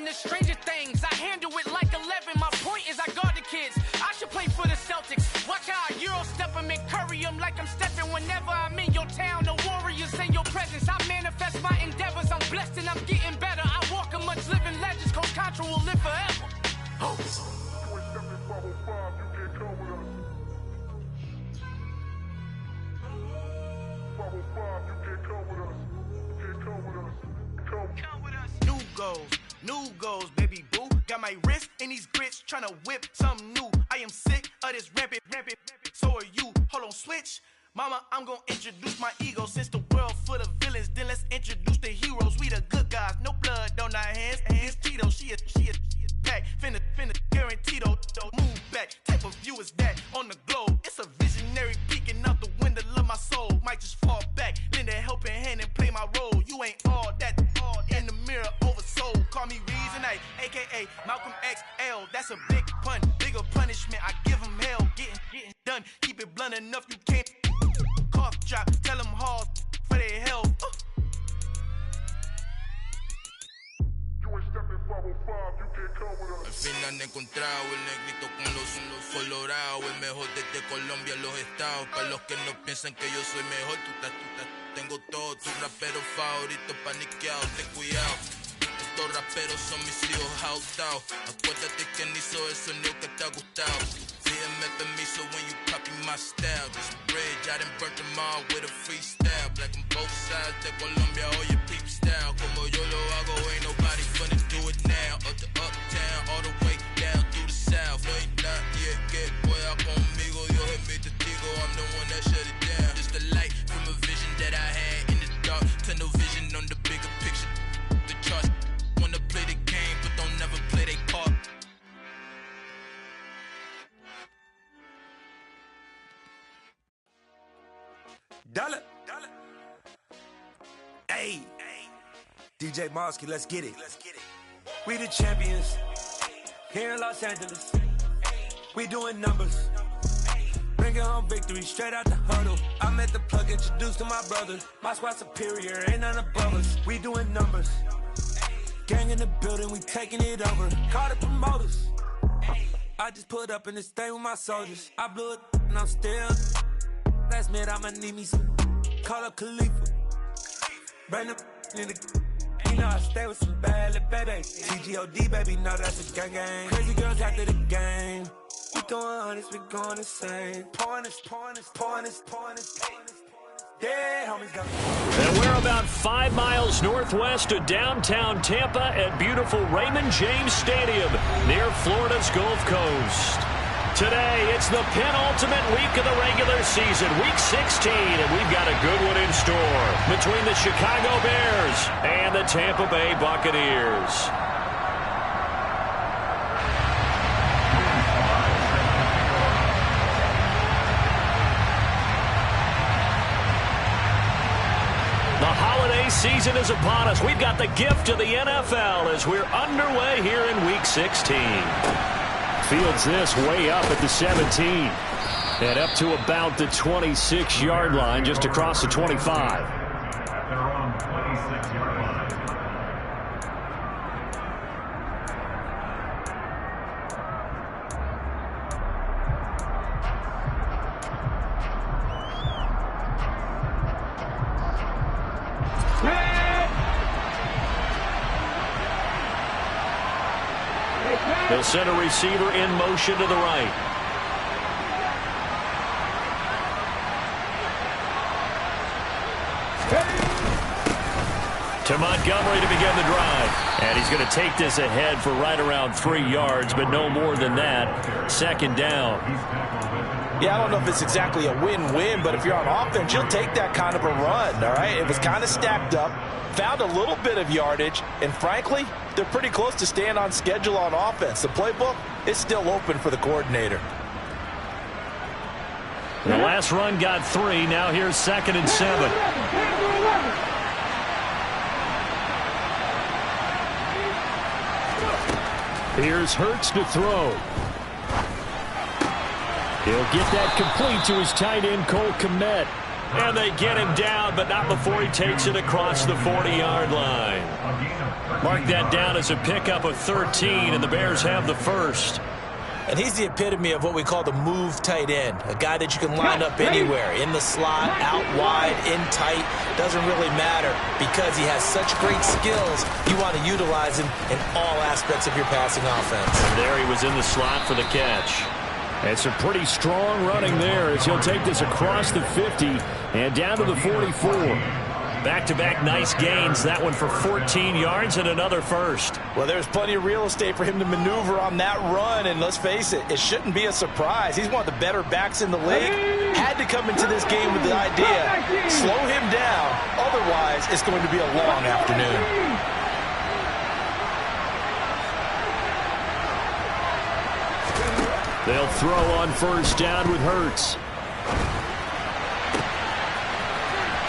to Stranger Things. I handle it like 11. My point is I guard the kids. I should play for the Celtics. Watch how I Euro step them and curry them like I'm stepping whenever I'm in your town. The Warriors in your presence. I manifest my endeavors. I'm blessed and I'm getting better. I walk amongst living legends. Coach Contra will live forever. Oh. New goals, baby boo. Got my wrist in these grits, tryna whip something new. I am sick of this rampant. So are you. Hold on, switch. Mama, I'm gonna introduce my ego. Since the world full of villains, then let's introduce the heroes. We the good guys, no blood on our hands. Hands Tito, she is pack. Finna, guaranteed. Move back. Type of view is that on the globe? It's a visionary peeking out the window of my soul. Might just fall back, lend a helping hand and play my role. You ain't all that. In the mirror, oversold. Call me Reason A, aka Malcolm XL. That's a big pun, bigger punishment. I give him hell, getting done. Keep it blunt enough, you can't. Cough drop, tell them hard for their health. Al fin han encontrado el negrito con los colorados, el mejor desde Colombia a los estados. Para los que no piensan que yo soy mejor, tengo todo, tus raperos favoritos paniqueados, ten cuidado. Estos raperos son mis hijos jautados. Acuérdate quién hizo el sonido que te ha gustado. Pídeme permiso when you copy my style. This bridge, I done burnt them all with a freestyle. Black on both sides de Colombia, oye peep style. Como yo lo hago, ain't nobody finna do it now. Up to uptown, all the way down through the south. No hay nadie que pueda conmigo, Dios es mi testigo. I'm the one that shut it down. Just the light from a vision that I had in the dark. Tunnel vision on the bigger picture. The charts wanna play the game, but don't never play their part. Dollar. Hey. DJ Mosky, let's get it. We the champions here in Los Angeles. We doing numbers. Bringing home victory straight out the huddle. I met the plug, introduced to my brother. My squad superior, ain't none above us. We doing numbers. Gang in the building, we taking it over. Call the promoters. I just put up in this thing with my soldiers. I blew it and I'm still. Last minute, I'ma need me some. Call up Khalifa. Bring up in the. You know I stay with some bad little baby. TGOD, baby, no, that's a gang. Crazy girls after the game. We throwing hundreds, we going insane. Pointers. Yeah, homies got. And we're about 5 miles northwest of downtown Tampa at beautiful Raymond James Stadium near Florida's Gulf Coast. Today, it's the penultimate week of the regular season, week 16, and we've got a good one in store between the Chicago Bears and the Tampa Bay Buccaneers. The holiday season is upon us. We've got the gift of the NFL as we're underway here in week 16. Fields this way up at the 17. And up to about the 26-yard line, just across the 25. They'll send a receiver in motion to the right. To Montgomery to begin the drive. And he's going to take this ahead for right around 3 yards, but no more than that. Second down. Yeah, I don't know if it's exactly a win-win, but if you're on offense, you'll take that kind of a run, all right? It was kind of stacked up, found a little bit of yardage, and frankly, they're pretty close to staying on schedule on offense. The playbook is still open for the coordinator. The last run got 3. Now here's 2nd and 7. Here's Hurts to throw. He'll get that complete to his tight end, Cole Kmet. And they get him down, but not before he takes it across the 40-yard line. Mark that down as a pickup of 13, and the Bears have the first. And he's the epitome of what we call the move tight end, a guy that you can line up anywhere, in the slot, out wide, in tight, doesn't really matter because he has such great skills. You want to utilize him in all aspects of your passing offense. And there he was in the slot for the catch. And some pretty strong running there as he'll take this across the 50 and down to the 44. Back-to-back nice gains, that one for 14 yards and another first. Well, there's plenty of real estate for him to maneuver on that run, and let's face it, it shouldn't be a surprise. He's one of the better backs in the league. Had to come into this game with the idea, slow him down, otherwise it's going to be a long afternoon. They'll throw on first down with Hurts.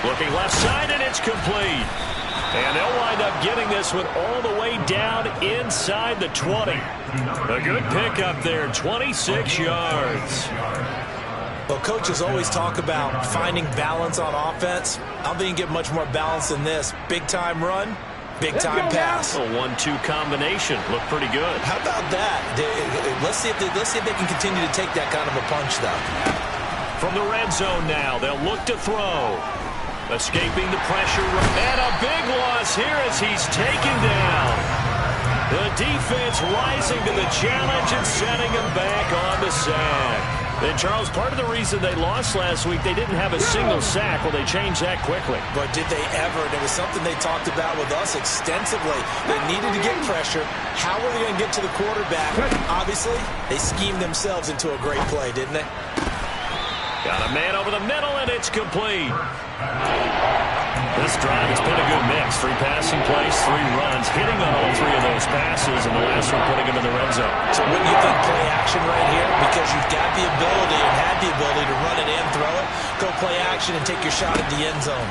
Looking left side, and it's complete. And they'll wind up getting this one all the way down inside the 20. A good pickup there, 26 yards. Well, coaches always talk about finding balance on offense. I don't think you can get much more balance than this. Big-time run, big-time pass. A 1-2 combination. Looked pretty good. How about that? Let's see if they can continue to take that kind of a punch, though. From the red zone now, they'll look to throw. Escaping the pressure, and a big loss here as he's taken down. The defense rising to the challenge and setting him back on the sack. And Charles, part of the reason they lost last week, they didn't have a single sack. Well, they changed that quickly. But did they ever? It was something they talked about with us extensively. They needed to get pressure. How were they going to get to the quarterback? Obviously, they schemed themselves into a great play, didn't they? Got a man over the middle, and it's complete. This drive has been a good mix. 3 passing plays, 3 runs, hitting on all 3 of those passes, and the last one putting him in the red zone. So wouldn't you think play action right here? Because you've got the ability and had the ability to run it and throw it. Go play action and take your shot at the end zone.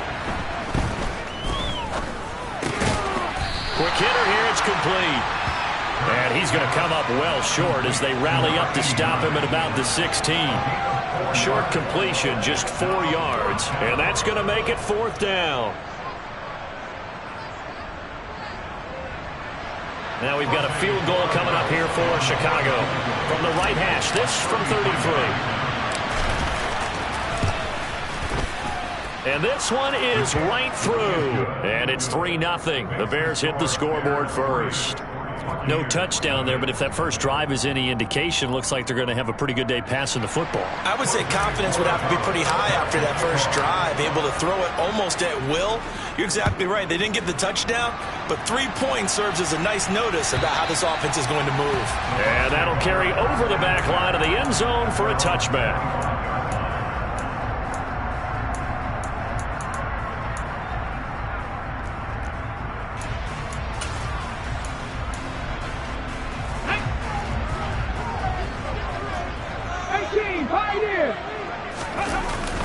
Quick hitter here, it's complete. And he's going to come up well short as they rally up to stop him at about the 16. Short completion, just 4 yards, and that's going to make it 4th down. Now we've got a field goal coming up here for Chicago. From the right hash, this from 33. And this one is right through, and it's 3-0. The Bears hit the scoreboard first. No touchdown there, but if that first drive is any indication, looks like they're going to have a pretty good day passing the football. I would say confidence would have to be pretty high after that first drive, able to throw it almost at will. You're exactly right. They didn't get the touchdown, but 3 points serves as a nice notice about how this offense is going to move. And that'll carry over the back line of the end zone for a touchback.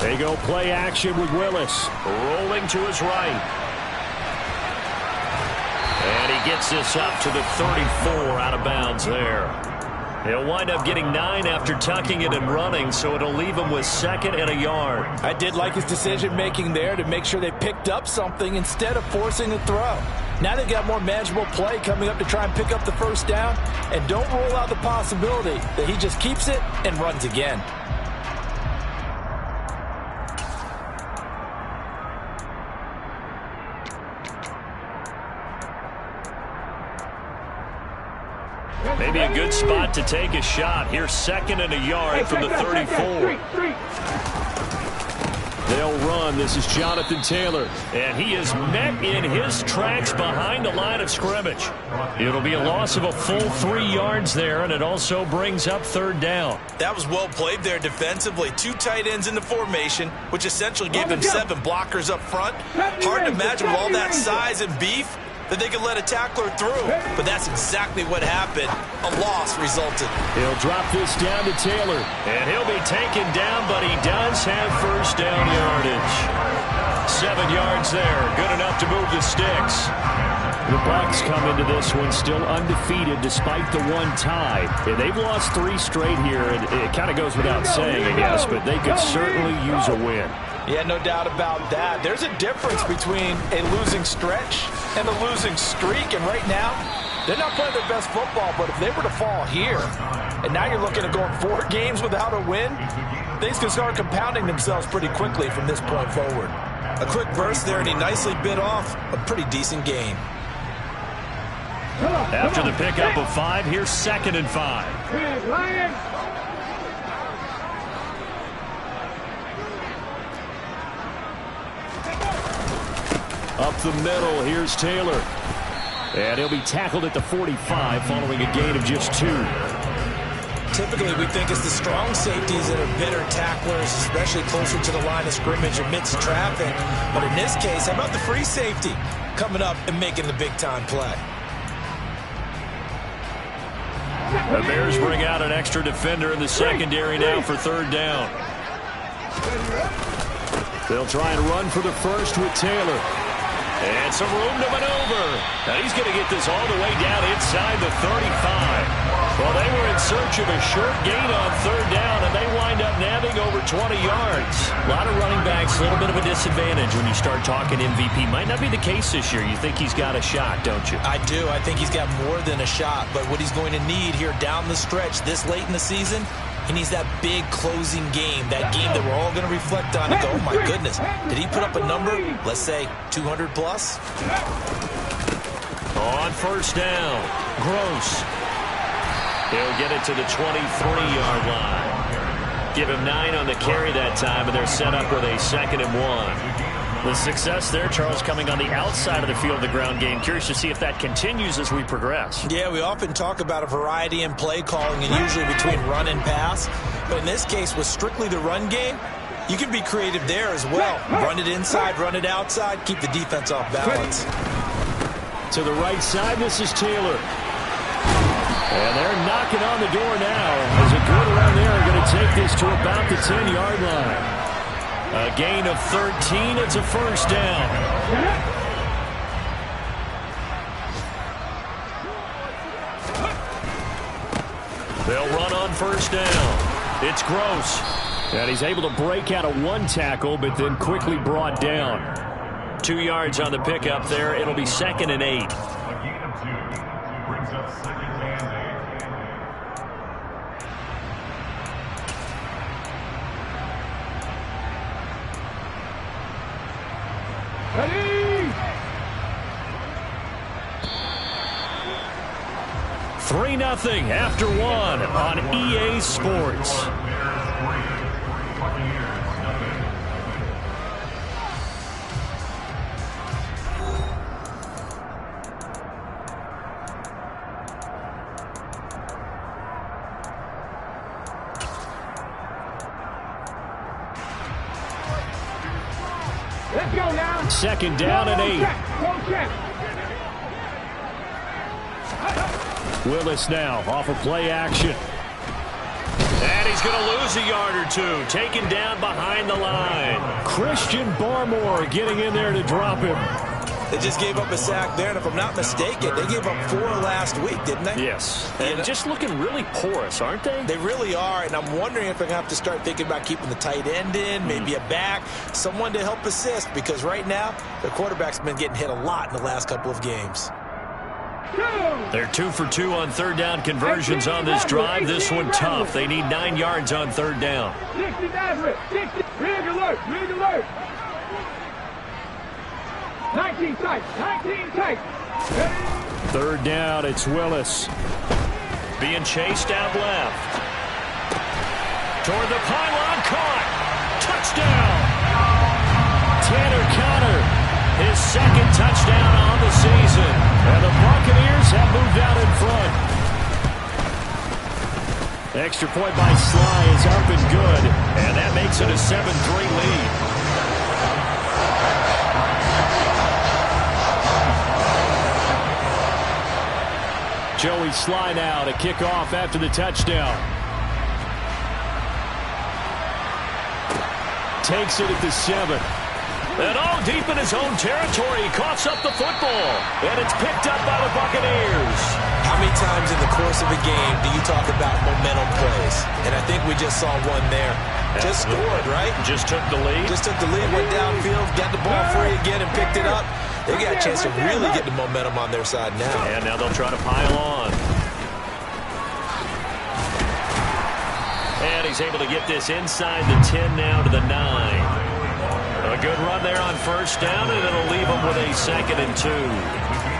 They go play action with Willis, rolling to his right. And he gets this up to the 34 out of bounds there. He'll wind up getting 9 after tucking it and running, so it'll leave him with 2nd and a yard. I did like his decision-making there to make sure they picked up something instead of forcing the throw. Now they've got more manageable play coming up to try and pick up the first down, and don't rule out the possibility that he just keeps it and runs again. Maybe a good spot to take a shot. Here's 2nd and a yard from the 34. They'll run. This is Jonathan Taylor. And he is met in his tracks behind the line of scrimmage. It'll be a loss of a full 3 yards there, and it also brings up 3rd down. That was well played there defensively. 2 tight ends in the formation, which essentially gave them 7 blockers up front. Hard to imagine with all that size and beef that they could let a tackler through. But that's exactly what happened. A loss resulted. He'll drop this down to Taylor. And he'll be taken down, but he does have first down yardage. 7 yards there. Good enough to move the sticks. The Bucks come into this one still undefeated despite the 1 tie. Yeah, they've lost 3 straight here. It kind of goes without saying, I guess, but they could certainly use a win. Yeah, no doubt about that. There's a difference between a losing stretch and a losing streak. And right now, they're not playing their best football. But if they were to fall here, and now you're looking at going 4 games without a win, things can start compounding themselves pretty quickly from this point forward. A quick burst there, and he nicely bit off a pretty decent gain. After the pickup of 5, here's 2nd and 5. Up the middle, here's Taylor. And he'll be tackled at the 45 following a gain of just 2. Typically, we think it's the strong safeties that are bitter tacklers, especially closer to the line of scrimmage amidst traffic. But in this case, how about the free safety coming up and making the big-time play? The Bears bring out an extra defender in the secondary now for 3rd down. They'll try and run for the first with Taylor. And some room to maneuver. Now he's going to get this all the way down inside the 35. Well, they were in search of a short gain on 3rd down, and they wind up nabbing over 20 yards. A lot of running backs, a little bit of a disadvantage when you start talking MVP. Might not be the case this year. You think he's got a shot, don't you? I do. I think he's got more than a shot. But what he's going to need here down the stretch this late in the season, he needs that big closing game, that game that we're all going to reflect on and go, oh, my goodness, did he put up a number, let's say, 200 plus? On 1st down, Gross. He'll get it to the 23-yard line. Give him 9 on the carry that time, and they're set up with a 2nd and 1. The success there, Charles, coming on the outside of the field of the ground game. Curious to see if that continues as we progress. Yeah, we often talk about a variety in play calling and usually between run and pass. But in this case, with strictly the run game, you can be creative there as well. Run it inside, run it outside, keep the defense off balance. To the right side, this is Taylor. And they're knocking on the door now as a good run there are going to take this to about the 10-yard line. A gain of 13. It's a 1st down. They'll run on 1st down. It's Gross. And he's able to break out of 1 tackle, but then quickly brought down. 2 yards on the pickup there. It'll be 2nd and 8. Ready? 3-0 after 1 on EA Sports. Let's go now. 2nd down and 8. Willis now off of play action. And he's going to lose a yard or 2. Taken down behind the line. Christian Barmore getting in there to drop him. They just gave up a sack there, and if I'm not mistaken, they gave up 4 last week, didn't they? Yes. And just looking really porous, aren't they? They really are, and I'm wondering if they're going to have to start thinking about keeping the tight end in, maybe a back, someone to help assist, because right now, the quarterback's been getting hit a lot in the last couple of games. They're 2 for 2 on 3rd down conversions on this drive. This one tough. They need 9 yards on 3rd down. 60, rig alert, rig alert. 19 tight, 19 tight. 3rd down, it's Willis. Being chased out left. Toward the pylon, caught. Touchdown. Tanner Conner, his 2nd touchdown on the season. And the Buccaneers have moved out in front. Extra point by Sly is up and good. And that makes it a 7-3 lead. Joey Sly now to kick off after the touchdown. Takes it at the 7. And all deep in his own territory, he coughs up the football. And it's picked up by the Buccaneers. How many times in the course course of a game do you talk about momentum plays? And I think we just saw one there. Just scored, right? Just took the lead. Just took the lead, went downfield, got the ball free again and picked it up. They got a chance to really get the momentum on their side now. And now they'll try to pile on. And he's able to get this inside the 10 now to the 9. A good run there on first down, and it'll leave them with a 2nd and 2.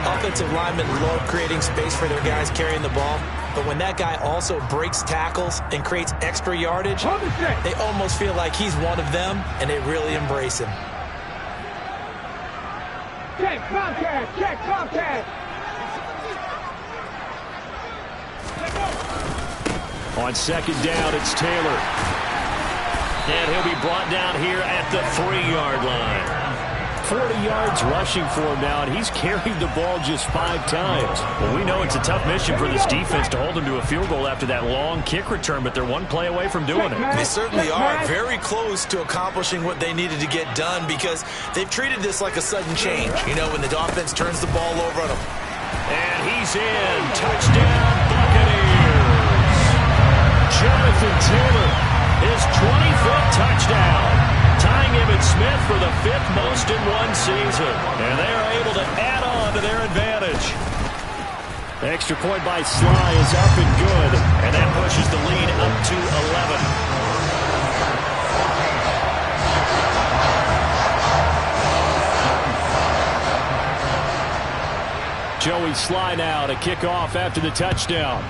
Offensive linemen love creating space for their guys carrying the ball, but when that guy also breaks tackles and creates extra yardage, they almost feel like he's one of them, and they really embrace him. Check, contact, check, contact. On 2nd down, it's Taylor. And he'll be brought down here at the 3-yard line. 40 yards rushing for him now, and he's carried the ball just 5 times. Well, we know it's a tough mission for this defense to hold him to a field goal after that long kick return, but they're one play away from doing it. They certainly are very close to accomplishing what they needed to get done because they've treated this like a sudden change. You know, when the offense turns the ball over on them. And he's in. Touchdown, Buccaneers. Jonathan Taylor, his 25th touchdown. Tying Emmitt Smith for the 5th most in one season. And they are able to add on to their advantage. Extra point by Sly is up and good. And that pushes the lead up to 11. Joey Sly now to kick off after the touchdown.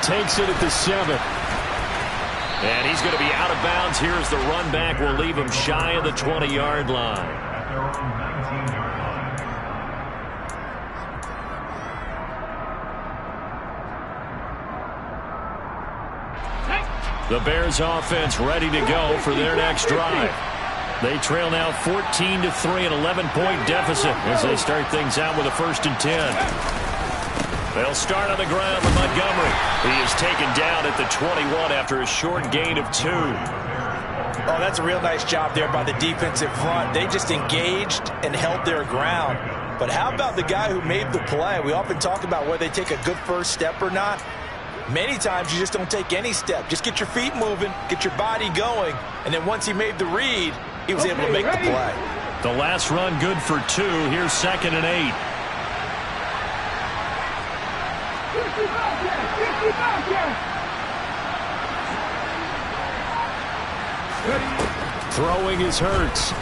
Takes it at the 7. And he's going to be out of bounds here as the run back will leave him shy of the 20-yard line. The Bears offense ready to go for their next drive. They trail now 14-3, an 11-point deficit as they start things out with a 1st and 10. They'll start on the ground with Montgomery. He is taken down at the 21 after a short gain of 2. Oh, that's a real nice job there by the defensive front. They just engaged and held their ground. But how about the guy who made the play? We often talk about whether they take a good first step or not. Many times you just don't take any step. Just get your feet moving, get your body going, and then once he made the read, he was able to make the play. The last run good for 2. Here's 2nd and 8. Throwing is Hurts.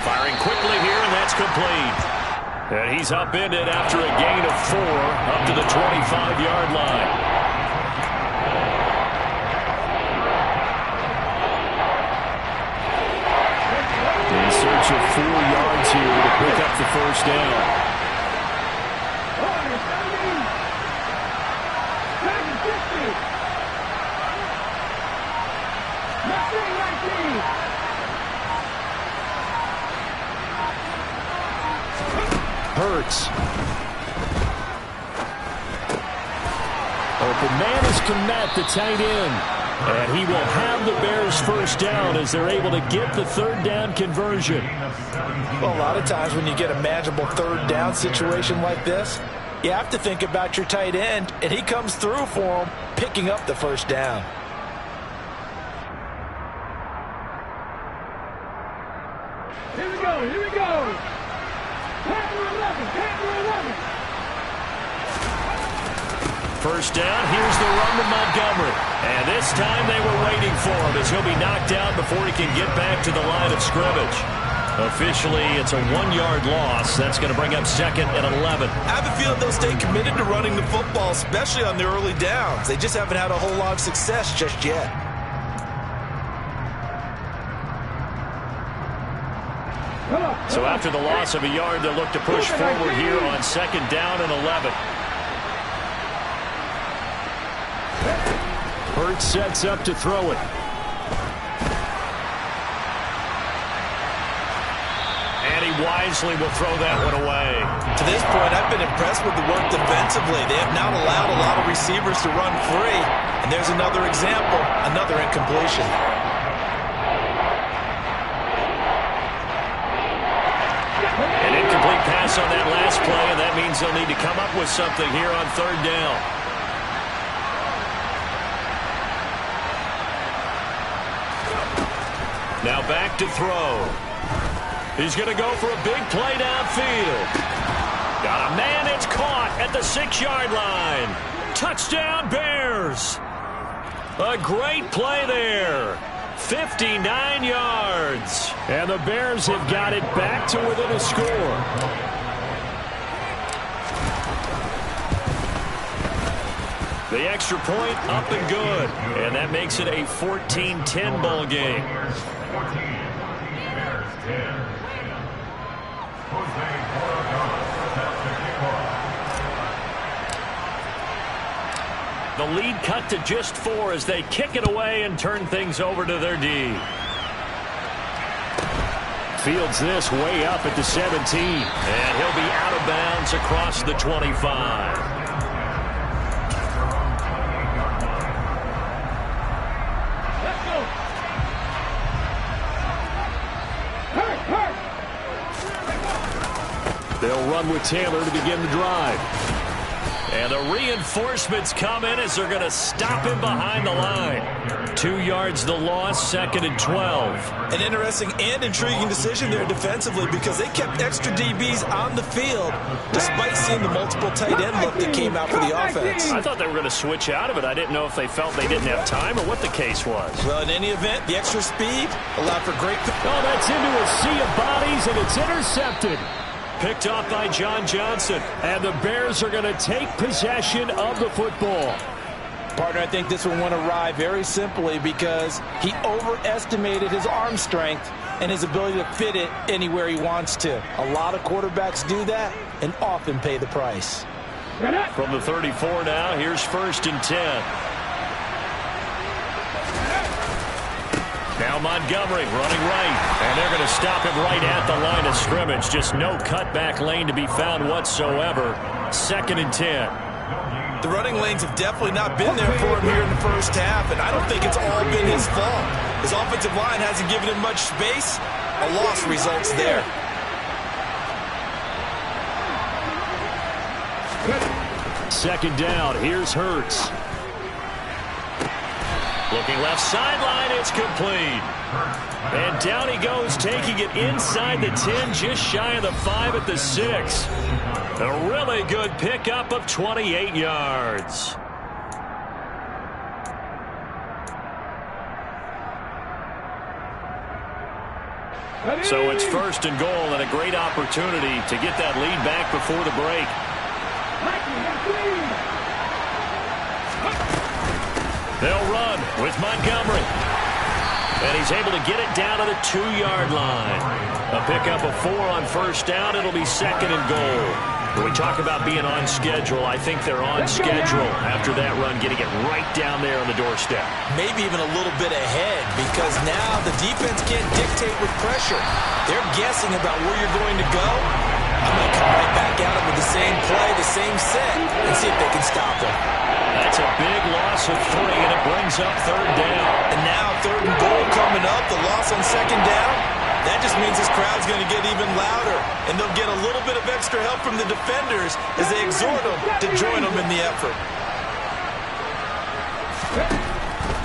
Firing quickly here, and that's complete. And he's upended after a gain of 4 up to the 25-yard line. In search of 4 yards here to pick up the first down. Hurts. Open man is Kmet, the tight end. And he will have the Bears first down as they're able to get the 3rd down conversion. Well, a lot of times when you get a manageable 3rd down situation like this, you have to think about your tight end, and he comes through for him, picking up the first down. Here we go, here we go. Panther 11, Panther 11. First down, here's the run to Montgomery. And this time they were waiting for him as he'll be knocked down before he can get back to the line of scrimmage. Officially, it's a 1-yard loss. That's going to bring up 2nd and 11. I have a feeling they'll stay committed to running the football, especially on the early downs. They just haven't had a whole lot of success just yet. So after the loss of a yard, they'll look to push forward here on 2nd down and 11. Hurts sets up to throw it. And he wisely will throw that one away. To this point, I've been impressed with the work defensively. They have not allowed a lot of receivers to run free. And there's another example, another incompletion. An incomplete pass pass on that last play, and that means they'll need to come up with something here on third down. Now back to throw. He's going to go for a big play downfield. Got a man, it's caught at the 6-yard line. Touchdown, Bears. A great play there. 59 yards. And the Bears have got it back to within a score. The extra point up and good. And that makes it a 14-10 ball game. The lead cut to just 4 as they kick it away and turn things over to their D. Fields this way up at the 17. And he'll be out of bounds across the 25. They'll run with Taylor to begin the drive. And the reinforcements come in as they're going to stop him behind the line. 2 yards the loss, 2nd and 12. An interesting and intriguing decision there defensively because they kept extra DBs on the field despite seeing the multiple tight end look that came out for the offense. I thought they were going to switch out of it. I didn't know if they felt they didn't have time or what the case was. Well, in any event, the extra speed allowed for great... Oh, that's into a sea of bodies, and it's intercepted. Picked off by John Johnson. And the Bears are going to take possession of the football. Partner, I think this one went awry very simply because he overestimated his arm strength and his ability to fit it anywhere he wants to. A lot of quarterbacks do that and often pay the price. From the 34 now, here's 1st and 10. Now Montgomery running right. And they're going to stop him right at the line of scrimmage. Just no cutback lane to be found whatsoever. 2nd and 10. The running lanes have definitely not been there for him here in the first half, and I don't think it's all been his fault. His offensive line hasn't given him much space. A loss results there. Second down. Here's Hurts. Looking left sideline, it's complete. And down he goes, taking it inside the 10, just shy of the 5 at the 6. A really good pickup of 28 yards. So it's 1st and goal and a great opportunity to get that lead back before the break. They'll run with Montgomery. And he's able to get it down to the 2-yard line. A pickup of 4 on 1st down. It'll be 2nd and goal. When we talk about being on schedule, I think they're on schedule after that run, getting it right down there on the doorstep. Maybe even a little bit ahead because now the defense can't dictate with pressure. They're guessing about where you're going to go. I'm going to come right back at them with the same play, the same set, and see if they can stop them. That's a big loss of 3, and it brings up 3rd down. And now 3rd and goal coming up, the loss on 2nd down. That just means this crowd's going to get even louder, and they'll get a little bit of extra help from the defenders as they exhort them to join them in the effort.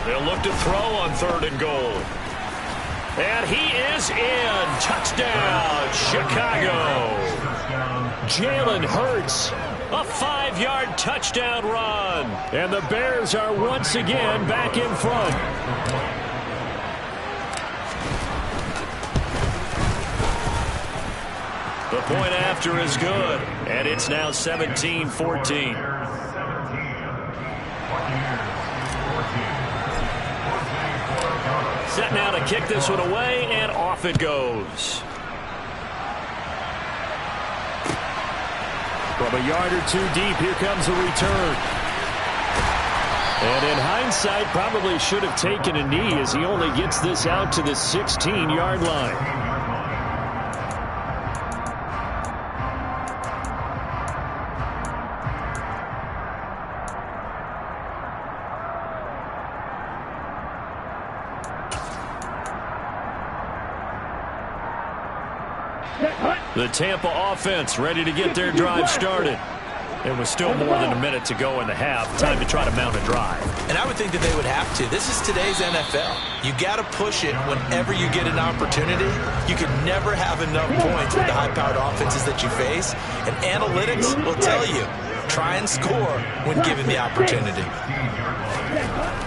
They'll look to throw on 3rd and goal. And he is in. Touchdown, Chicago. Jalen Hurts. A 5-yard touchdown run. And the Bears are once again back in front. The point after is good. And it's now 17-14. Set now to kick this one away, and off it goes. From a yard or 2 deep, here comes a return. And in hindsight, probably should have taken a knee as he only gets this out to the 16-yard line. The Tampa offense ready to get their drive started. It was still more than a minute to go in the half. Time to try to mount a drive. And I would think that they would have to. This is today's NFL. You got to push it whenever you get an opportunity. You can never have enough points with the high-powered offenses that you face. And analytics will tell you, try and score when given the opportunity.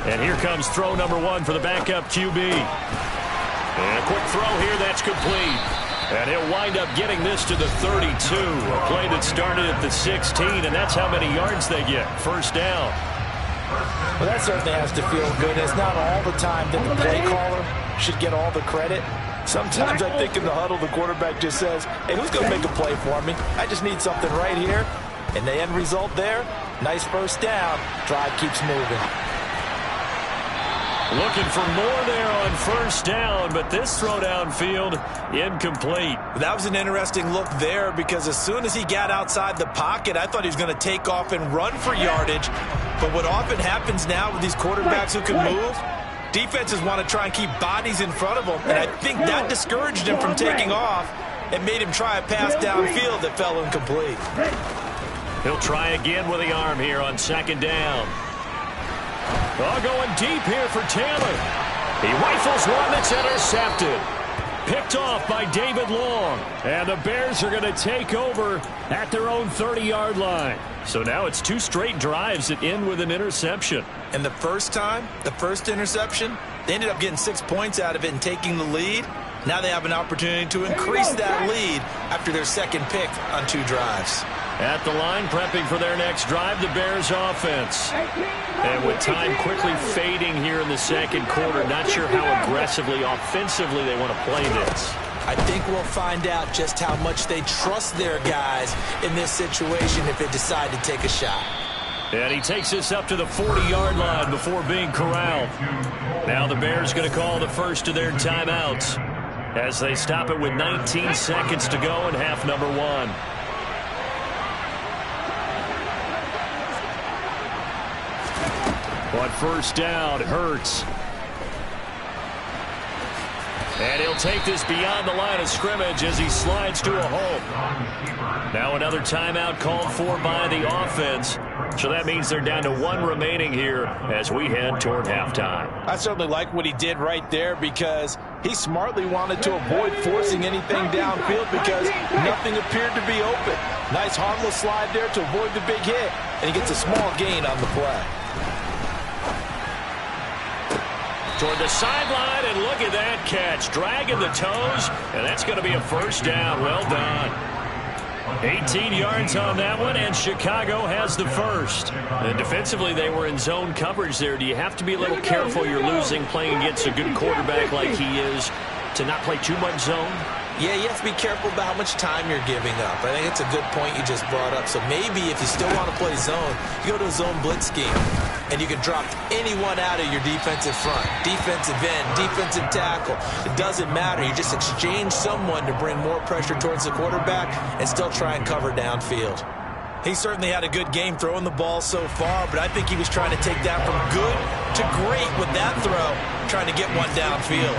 And here comes throw number 1 for the backup QB. And a quick throw here, that's complete. And he'll wind up getting this to the 32. A play that started at the 16, and that's how many yards they get. First down. Well, that certainly has to feel good. It's not all the time that the play caller should get all the credit. Sometimes I think in the huddle, the quarterback just says, hey, who's going to make a play for me? I just need something right here. And the end result there, nice first down. Drive keeps moving. Looking for more there on first down, but this throw downfield, incomplete. That was an interesting look there because as soon as he got outside the pocket, I thought he was going to take off and run for yardage. But what often happens now with these quarterbacks who can move, defenses want to try and keep bodies in front of them, and I think that discouraged him from taking off and made him try a pass downfield that fell incomplete. He'll try again with the arm here on second down. Oh, going deep here for Taylor. He rifles one that's intercepted. Picked off by David Long. And the Bears are going to take over at their own 30-yard line. So now it's 2 straight drives that end with an interception. And the first time, the first interception, they ended up getting 6 points out of it and taking the lead. Now they have an opportunity to increase that lead after their second pick on 2 drives. At the line, prepping for their next drive, the Bears offense. And with time quickly fading here in the second quarter, not sure how aggressively, offensively they want to play this. I think we'll find out just how much they trust their guys in this situation if they decide to take a shot. And he takes this up to the 40-yard line before being corralled. Now the Bears going to call the first of their timeouts as they stop it with 19 seconds to go in half number 1. On first down, Hurts. And he'll take this beyond the line of scrimmage as he slides to a hole. Now another timeout called for by the offense. So that means they're down to 1 remaining here as we head toward halftime. I certainly like what he did right there because he smartly wanted to avoid forcing anything downfield because nothing appeared to be open. Nice harmless slide there to avoid the big hit, and he gets a small gain on the play. Toward the sideline, and look at that catch. Dragging the toes, and that's going to be a first down. Well done. 18 yards on that one, and Chicago has the first. And defensively, they were in zone coverage there. Do you have to be a little careful? You're losing playing against a good quarterback like he is to not play too much zone? Yeah, you have to be careful about how much time you're giving up. I think it's a good point you just brought up. So maybe if you still want to play zone, you go to a zone blitz scheme, and you can drop anyone out of your defensive front, defensive end, defensive tackle. It doesn't matter. You just exchange someone to bring more pressure towards the quarterback and still try and cover downfield. He certainly had a good game throwing the ball so far, but I think he was trying to take that from good to great with that throw, trying to get one downfield.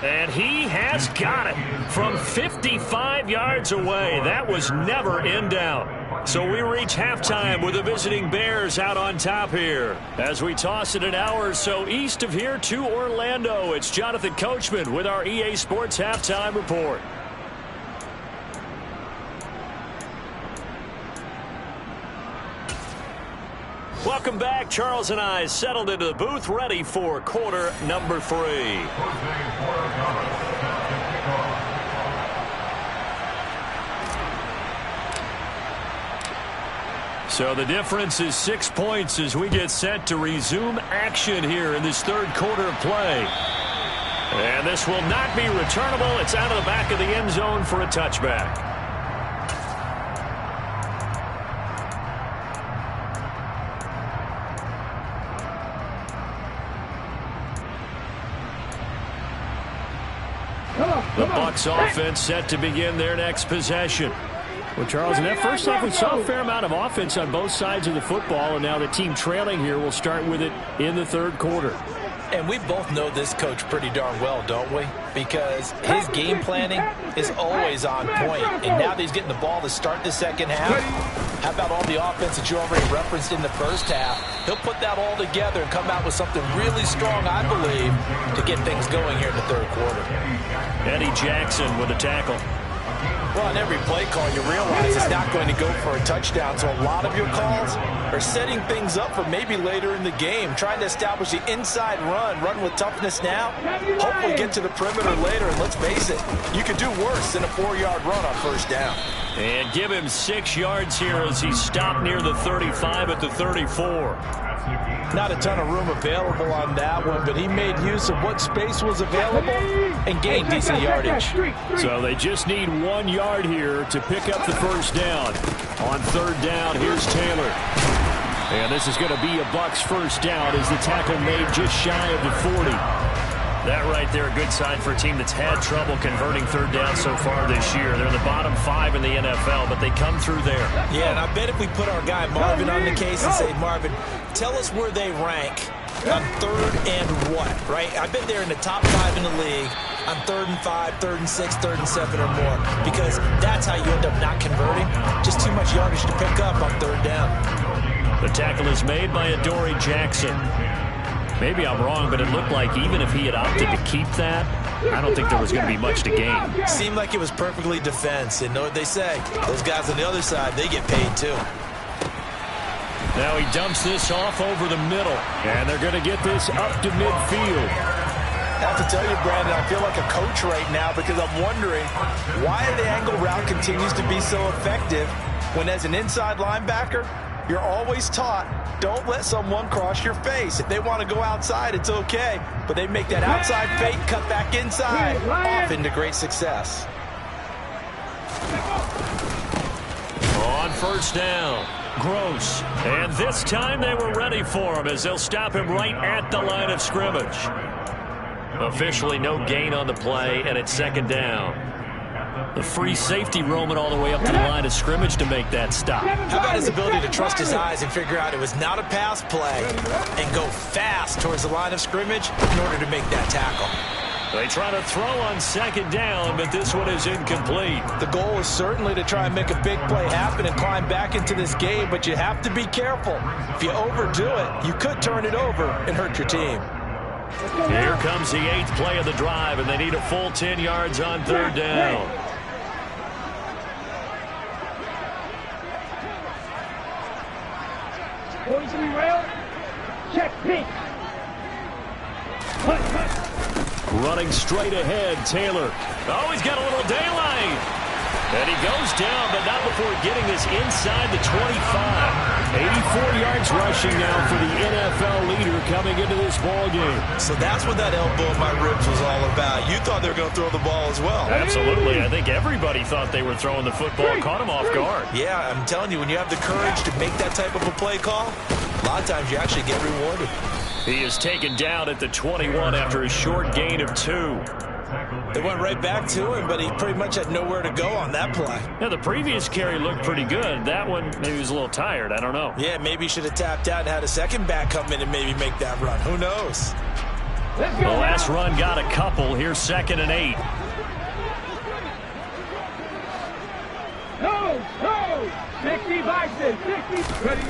And he has got it from 55 yards away. That was never in doubt. So we reach halftime with the visiting Bears out on top here. As we toss it an hour or so east of here to Orlando, it's Jonathan Coachman with our EA Sports Halftime Report. Welcome back. Charles and I settled into the booth, ready for quarter number 3. So the difference is 6 points as we get set to resume action here in this third quarter of play. And this will not be returnable. It's out of the back of the end zone for a touchback. The Bucks offense set to begin their next possession. Well, Charles, in that first half, we saw a fair amount of offense on both sides of the football, and now the team trailing here will start with it in the third quarter. And we both know this coach pretty darn well, don't we? Because his game planning is always on point. And now that he's getting the ball to start the second half, how about all the offense that you already referenced in the first half? He'll put that all together and come out with something really strong, I believe, to get things going here in the third quarter. Eddie Jackson with a tackle. Well, on every play call, you realize it's not going to go for a touchdown. So a lot of your calls are setting things up for maybe later in the game, trying to establish the inside run with toughness now, hopefully get to the perimeter later. And let's face it, you could do worse than a 4-yard run on first down. And give him 6 yards here as he stopped near the 35 at the 34. Not a ton of room available on that one, but he made use of what space was available and gained decent yardage. So they just need 1 yard here to pick up the first down. On third down, here's Taylor. And this is going to be a Bucks first down as the tackle made just shy of the 40. That right there, a good sign for a team that's had trouble converting third down so far this year. They're in the bottom 5 in the NFL, but they come through there. Yeah, and I bet if we put our guy Marvin on the case and say, Marvin, tell us where they rank on third and what, right? I bet they're in the top 5 in the league on 3rd and 5, 3rd and 6, 3rd and 7 or more, because that's how you end up not converting. Just too much yardage to pick up on third down. The tackle is made by Adoree Jackson. Maybe I'm wrong, but it looked like even if he had opted to keep that, I don't think there was going to be much to gain. Seemed like it was perfectly defense. And know what they say? Those guys on the other side, they get paid too. Now he dumps this off over the middle, and they're going to get this up to midfield. I have to tell you, Brandon, I feel like a coach right now because I'm wondering why the angle route continues to be so effective when as an inside linebacker, you're always taught, don't let someone cross your face. If they want to go outside, it's okay. But they make that outside fake, cut back inside, often to great success. On first down, Gross. And this time they were ready for him as they'll stop him right at the line of scrimmage. Officially no gain on the play, and it's second down. The free safety roaming all the way up to the line of scrimmage to make that stop. How about his ability to trust his eyes and figure out it was not a pass play and go fast towards the line of scrimmage in order to make that tackle. They try to throw on second down, but this one is incomplete. The goal is certainly to try and make a big play happen and climb back into this game, but you have to be careful. If you overdo it, you could turn it over and hurt your team. Here comes the 8th play of the drive, and they need a full 10 yards on third down. Going to be rail. Check pink. Running straight ahead, Taylor. Oh, he's got a little daylight. And he goes down, but not before getting this inside the 25. 84 yards rushing now for the NFL leader coming into this ball game. So that's what that elbow in my ribs was all about. You thought they were going to throw the ball as well. Absolutely. I think everybody thought they were throwing the football. Caught him off guard. Yeah, I'm telling you, when you have the courage to make that type of a play call, a lot of times you actually get rewarded. He is taken down at the 21 after a short gain of 2. They went right back to him, but he pretty much had nowhere to go on that play. Yeah, the previous carry looked pretty good. That one, maybe he was a little tired. I don't know. Yeah, maybe he should have tapped out and had a second back come in and maybe make that run. Who knows? The last run got a couple. Here's 2nd and 8. No! 60 Bison, 60. Ready.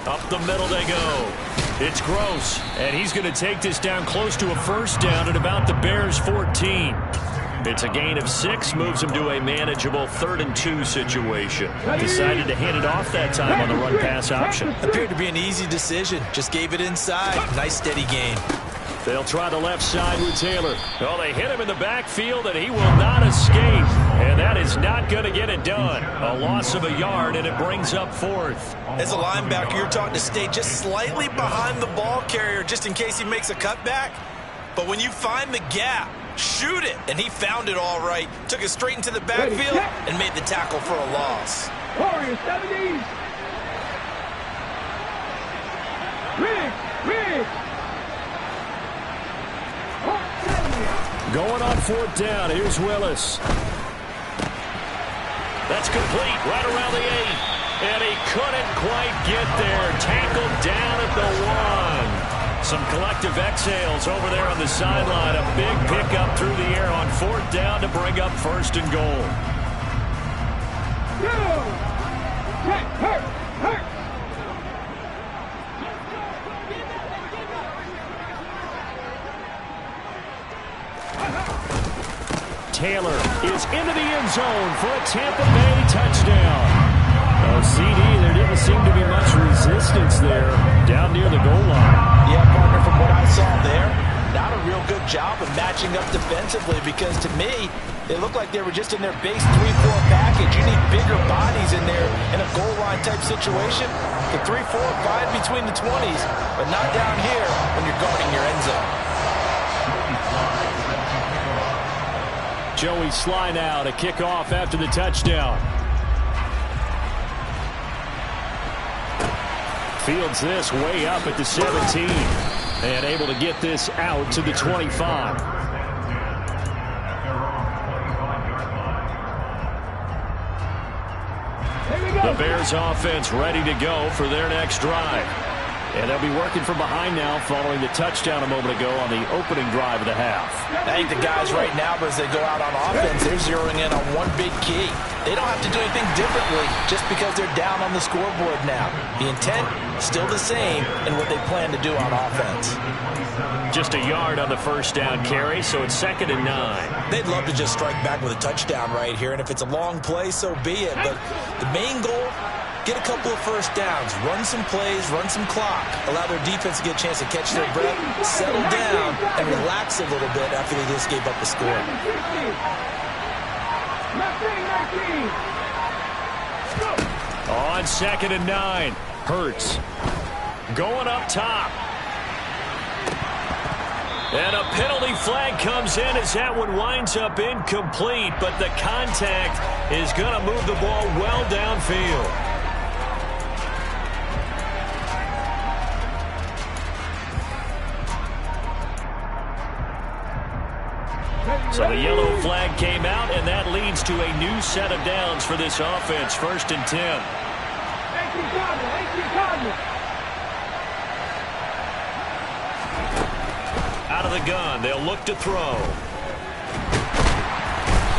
Up the middle they go. It's Gross, and he's going to take this down close to a first down at about the Bears' 14. It's a gain of 6, moves him to a manageable 3rd and 2 situation. Decided to hand it off that time on the run-pass option. Appeared to be an easy decision. Just gave it inside. Nice steady gain. They'll try the left side with Taylor. Oh, they hit him in the backfield, and he will not escape. And that is not going to get it done. A loss of a yard, and it brings up 4th. As a linebacker, you're taught to stay just slightly behind the ball carrier just in case he makes a cutback. But when you find the gap, shoot it. And he found it all right. Took it straight into the backfield and made the tackle for a loss. Warriors, 70s. Riggs. Going on 4th down. Here's Willis. That's complete right around the 8. And he couldn't quite get there. Tackled down at the 1. Some collective exhales over there on the sideline. A big pickup through the air on 4th down to bring up 1st and goal. Taylor is into the end zone for a Tampa Bay touchdown. CD, there didn't seem to be much resistance there down near the goal line. Yeah, partner, from what I saw there, not a real good job of matching up defensively because to me, they looked like they were just in their base 3-4 package. You need bigger bodies in there in a goal line type situation. The 3-4, fine between the 20s, but not down here when you're guarding your end zone. Joey Sly now to kick off after the touchdown. Fields this way up at the 17 and able to get this out to the 25. The Bears offense ready to go for their next drive. And they'll be working from behind now following the touchdown a moment ago on the opening drive of the half. I think the guys right now, as they go out on offense, they're zeroing in on one big key. They don't have to do anything differently just because they're down on the scoreboard now. The intent, still the same, and what they plan to do on offense. Just a yard on the 1st down carry, so it's 2nd and 9. They'd love to just strike back with a touchdown right here, and if it's a long play, so be it. But the main goal, get a couple of 1st downs, run some plays, run some clock, allow their defense to get a chance to catch their breath, settle down, and relax a little bit after they just gave up the score. On 2nd and 9, Hurts going up top. And a penalty flag comes in as that one winds up incomplete, but the contact is going to move the ball well downfield. So the yellow flag came out, and that leads to a new set of downs for this offense. 1st and 10. Out of the gun, they'll look to throw.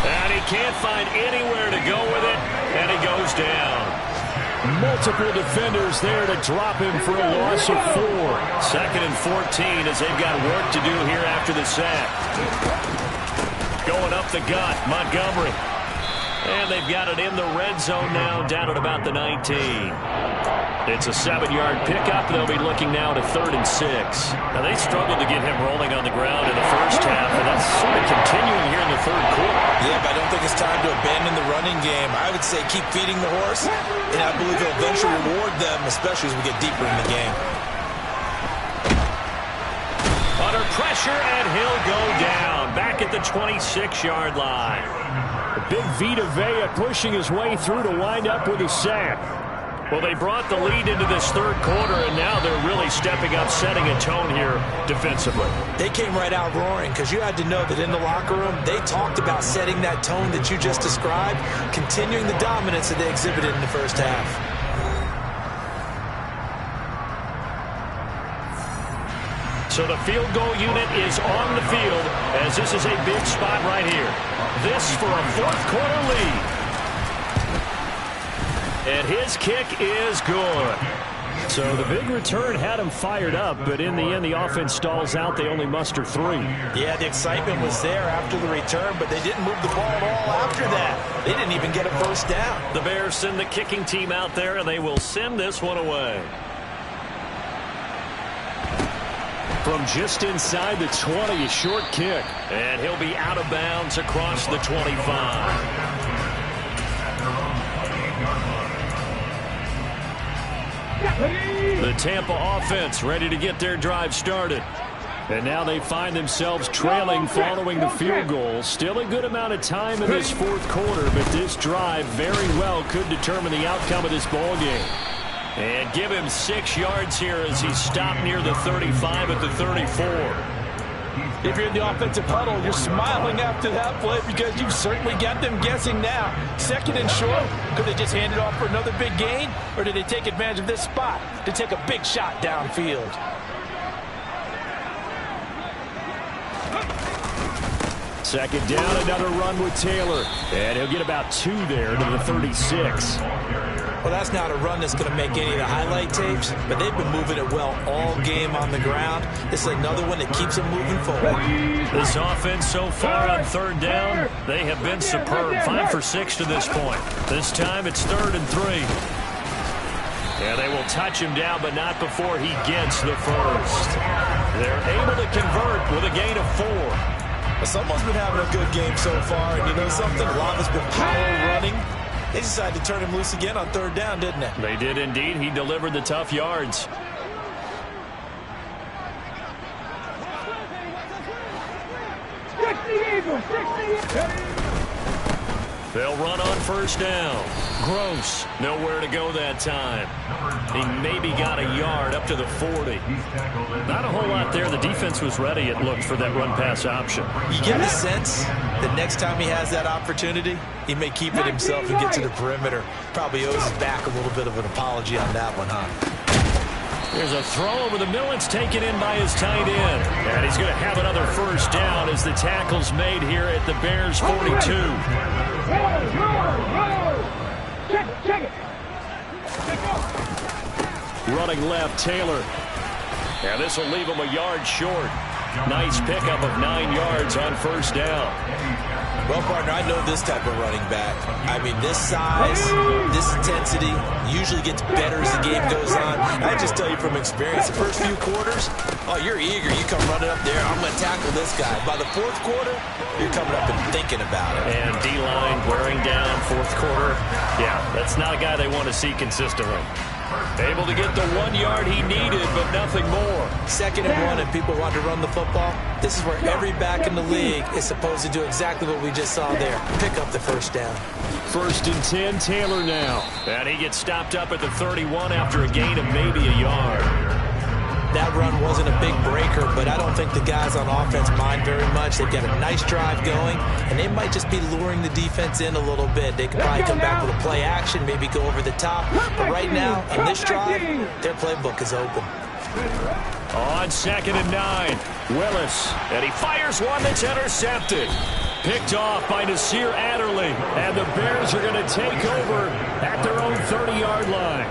And he can't find anywhere to go with it, and he goes down. Multiple defenders there to drop him for a loss of 4. 2nd and 14 as they've got work to do here after the sack. Going up the gut, Montgomery. And they've got it in the red zone now, down at about the 19. It's a 7-yard pickup. They'll be looking now to 3rd and 6. Now, they struggled to get him rolling on the ground in the 1st half, and that's sort of continuing here in the 3rd quarter. Yeah, but I don't think it's time to abandon the running game. I would say keep feeding the horse, and I believe he'll eventually reward them, especially as we get deeper in the game. Under pressure, and he'll go down back at the 26-yard line. Big Vita Vea pushing his way through to wind up with a sack. Well, they brought the lead into this 3rd quarter, and now they're really stepping up, setting a tone here defensively. They came right out roaring because you had to know that in the locker room, they talked about setting that tone that you just described, continuing the dominance that they exhibited in the 1st half. So the field goal unit is on the field as this is a big spot right here. This for a 4th quarter lead. And his kick is good. So the big return had him fired up, but in the end, the offense stalls out. They only muster 3. Yeah, the excitement was there after the return, but they didn't move the ball at all after that. They didn't even get a 1st down. The Bears send the kicking team out there, and they will send this one away. From just inside the 20, a short kick. And he'll be out of bounds across the 25. The Tampa offense ready to get their drive started. And now they find themselves trailing following the field goal. Still a good amount of time in this 4th quarter, but this drive very well could determine the outcome of this ball game. And give him 6 yards here as he stopped near the 35 at the 34. If you're in the offensive huddle, you're smiling after that play because you've certainly got them guessing now. Second and short, could they just hand it off for another big gain? Or did they take advantage of this spot to take a big shot downfield? Second down, another run with Taylor. And he'll get about 2 there to the 36. Well, that's not a run that's going to make any of the highlight tapes, but they've been moving it well all game on the ground. This is another one that keeps them moving forward. This offense so far on third down, they have been superb. 5 for 6 to this point. This time it's 3rd and 3. Yeah, they will touch him down, but not before he gets the first. They're able to convert with a gain of 4. Someone's been having a good game so far, and you know something? Lava's been power running. They decided to turn him loose again on third down, didn't they? They did indeed. He delivered the tough yards. They'll run on first down. Gross. Nowhere to go that time. He maybe got a yard up to the 40. Not a whole lot there. The defense was ready, it looked, for that run-pass option. You get the sense that next time he has that opportunity, he may keep it himself and get to the perimeter. Probably owes his back a little bit of an apology on that one, huh? There's a throw over the middle. It's taken in by his tight end. And he's going to have another first down as the tackle's made here at the Bears' 42. Check it. Running left, Taylor. And this will leave him a yard short. Nice pickup of 9 yards on first down. Well, partner, I know this type of running back. I mean, this size, this intensity usually gets better as the game goes on. I just tell you from experience, the first few quarters, oh, you're eager. You come running up there, I'm going to tackle this guy. By the fourth quarter, you're coming up and thinking about it. And D-line wearing down fourth quarter. Yeah, that's not a guy they want to see consistently. Able to get the 1 yard he needed, but nothing more. 2nd and 1, and people want to run the football. This is where every back in the league is supposed to do exactly what we just saw there. Pick up the first down. 1st and 10, Taylor now. And he gets stopped up at the 31 after a gain of maybe a yard. That run wasn't a big breaker, but I don't think the guys on offense mind very much. They've got a nice drive going, and they might just be luring the defense in a little bit. They could probably come back with a play action, maybe go over the top. But right now, in this drive, their playbook is open. On 2nd and 9, Willis, and he fires one that's intercepted. Picked off by Nasir Adderley, and the Bears are going to take over at their own 30-yard line.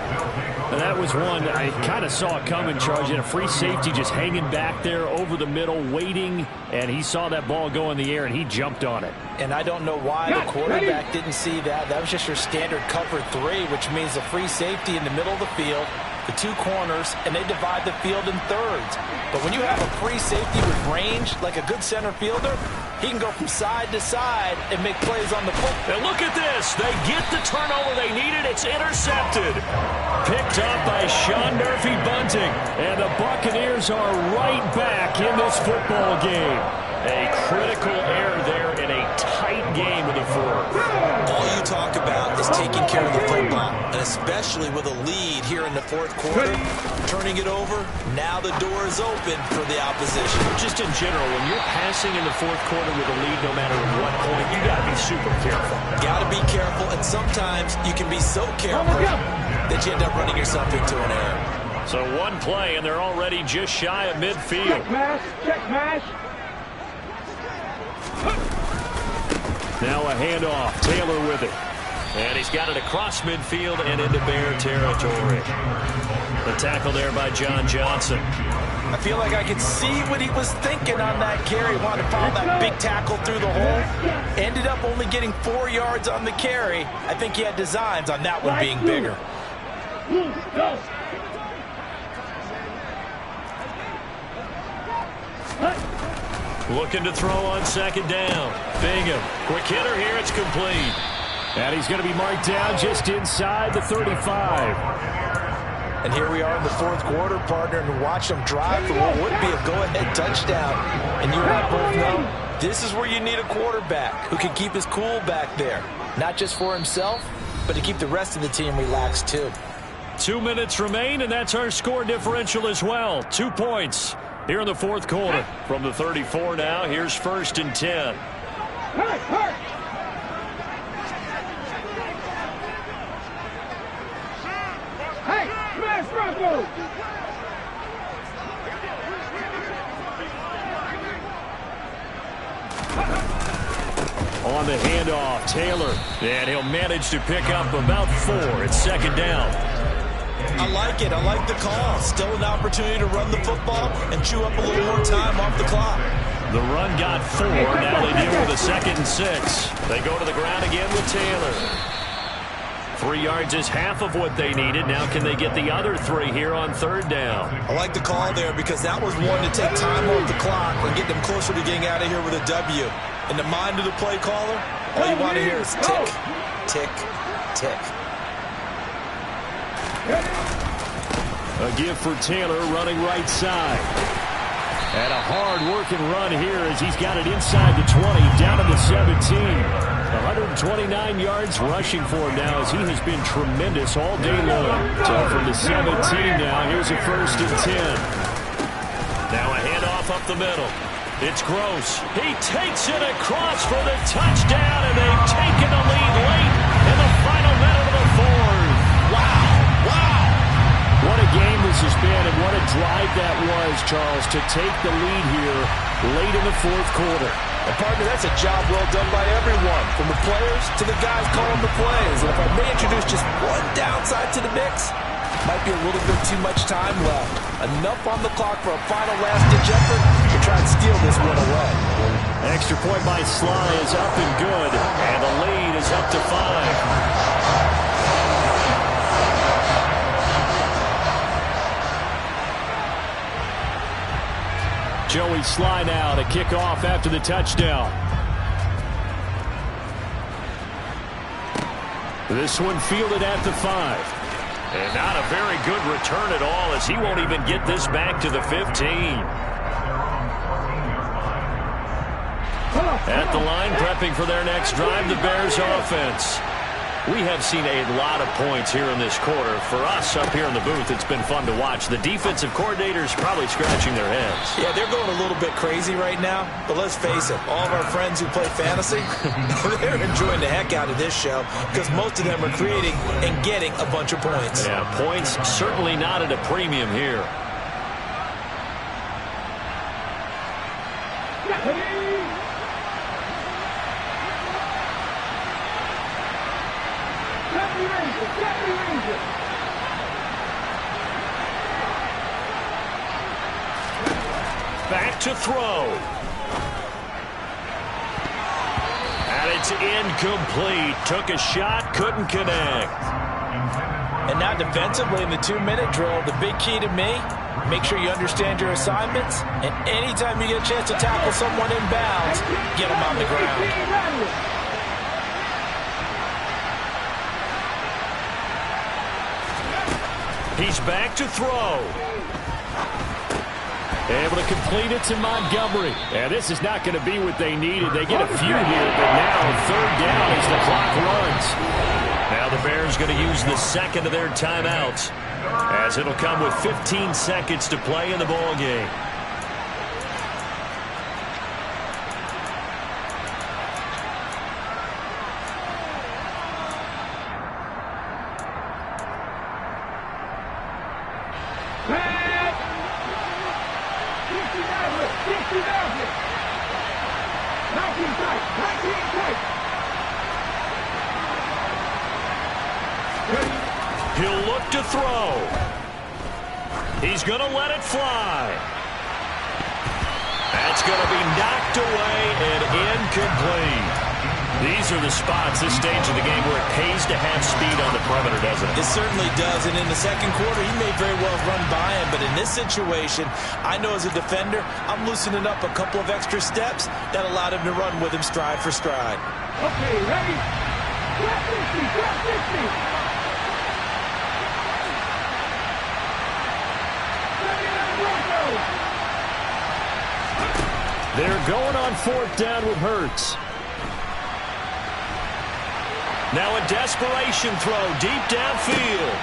And that was one I kind of saw coming, Charge. He had a free safety just hanging back there over the middle, waiting, and he saw that ball go in the air, and he jumped on it. And I don't know why the quarterback didn't see that. That was just your standard cover 3, which means a free safety in the middle of the field, the 2 corners, and they divide the field in thirds. But when you have a free safety with range, like a good center fielder, he can go from side to side and make plays on the football. And look at this. They get the turnover they needed. It's intercepted. Picked up by Sean Murphy-Bunting. And the Buccaneers are right back in this football game. A critical error there in a tight game in the 4th. All you talk about is taking care of the football, and especially with a lead here in the 4th quarter, turning it over, now the door is open for the opposition. Just in general, when you're passing in the 4th quarter with a lead, no matter what point, you got to be super careful. Got to be careful, and sometimes you can be so careful that you end up running yourself into an error. So one play, and they're already just shy of midfield. Check mash. Now a handoff. Taylor with it. And he's got it across midfield and into Bear territory. The tackle there by John Johnson. I feel like I could see what he was thinking on that carry. Wanted to follow that big tackle through the hole. Ended up only getting 4 yards on the carry. I think he had designs on that one being bigger. Looking to throw on 2nd down. Bingham. Quick hitter here. It's complete. And he's going to be marked down just inside the 35. And here we are in the 4th quarter, partner, and watch them drive for what would be a go-ahead touchdown. And you and I both know this is where you need a quarterback who can keep his cool back there. Not just for himself, but to keep the rest of the team relaxed too. 2 minutes remain, and that's our score differential as well. 2 points. Here in the fourth quarter. From the 34 now, here's 1st and 10. On the handoff, Taylor. And he'll manage to pick up about 4. It's 2nd down. I like it. I like the call. Still an opportunity to run the football and chew up a little more time off the clock. The run got 4. Now they deal with a 2nd and 6. They go to the ground again with Taylor. 3 yards is half of what they needed. Now can they get the other 3 here on 3rd down? I like the call there because that was one to take time off the clock and get them closer to getting out of here with a W. In the mind of the play caller, all you want to hear is tick, tick, tick. A give for Taylor running right side. And a hard-working run here as he's got it inside the 20, down to the 17. 129 yards rushing for him now as he has been tremendous all day long. So from the 17 now, here's a 1st and 10. Now a handoff up the middle. It's Gross. He takes it across for the touchdown, and they've taken the lead late in the final minute of the 4th. Wow, wow. What a game this has been, and what a drive that was, Charles, to take the lead here late in the 4th quarter. And partner, that's a job well done by everyone, from the players to the guys calling the plays. And if I may introduce just one downside to the mix, might be a little bit too much time left. Enough on the clock for a final last-ditch effort to try and steal this one away. Extra point by Sly is up and good, and the lead is up to 5. Joey Sly now to kick off after the touchdown. This one fielded at the 5. And not a very good return at all as he won't even get this back to the 15. At the line, prepping for their next drive, the Bears offense. We have seen a lot of points here in this quarter. For us up here in the booth, it's been fun to watch. The defensive coordinators probably scratching their heads. Yeah, they're going a little bit crazy right now. But let's face it, all of our friends who play fantasy, they're enjoying the heck out of this show because most of them are creating and getting a bunch of points. Yeah, points certainly not at a premium here. Back to throw. And it's incomplete. Took a shot, couldn't connect. And now defensively in the 2-minute drill, the big key to me, make sure you understand your assignments. And anytime you get a chance to tackle someone in bounds, get them on the ground. He's back to throw. Able to complete it to Montgomery. And this is not going to be what they needed. They get a few here, but now 3rd down as the clock runs. Now the Bears going to use the 2nd of their timeouts as it'll come with 15 seconds to play in the ball game. He'll look to throw. He's going to let it fly. That's going to be knocked away and incomplete. These are the spots, this stage of the game, where it pays to have speed on the perimeter, doesn't it? It certainly does, and in the 2nd quarter, he may very well run by him, but in this situation, I know as a defender, I'm loosening up a couple of extra steps that allowed him to run with him stride for stride. Okay, ready? Drop 50, drop 50. They're going on 4th down with Hurts. Now a desperation throw deep downfield.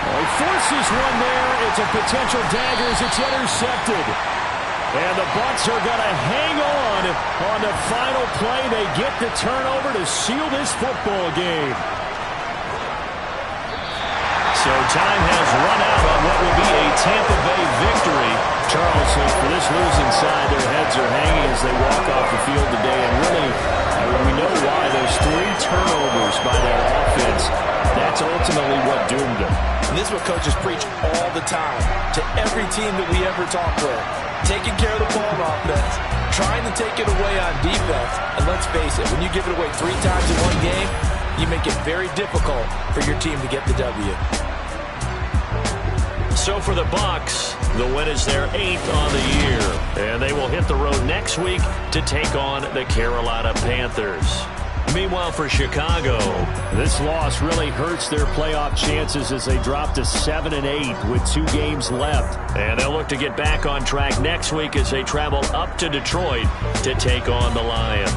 He forces one there. It's a potential dagger as it's intercepted. And the Bucks are going to hang on the final play. They get the turnover to seal this football game. So time has run out on what will be a Tampa Bay victory. Charles, for this losing side, their heads are hanging as they walk off the field today. And really, we know why. Those 3 turnovers by that offense, that's ultimately what doomed them. And this is what coaches preach all the time to every team that we ever talk with. Taking care of the ball on offense, trying to take it away on defense. And let's face it, when you give it away 3 times in one game, you make it very difficult for your team to get the W. So for the Bucks, the win is their 8th on the year. And they will hit the road next week to take on the Carolina Panthers. Meanwhile, for Chicago, this loss really hurts their playoff chances as they drop to 7-8 with 2 games left. And they'll look to get back on track next week as they travel up to Detroit to take on the Lions.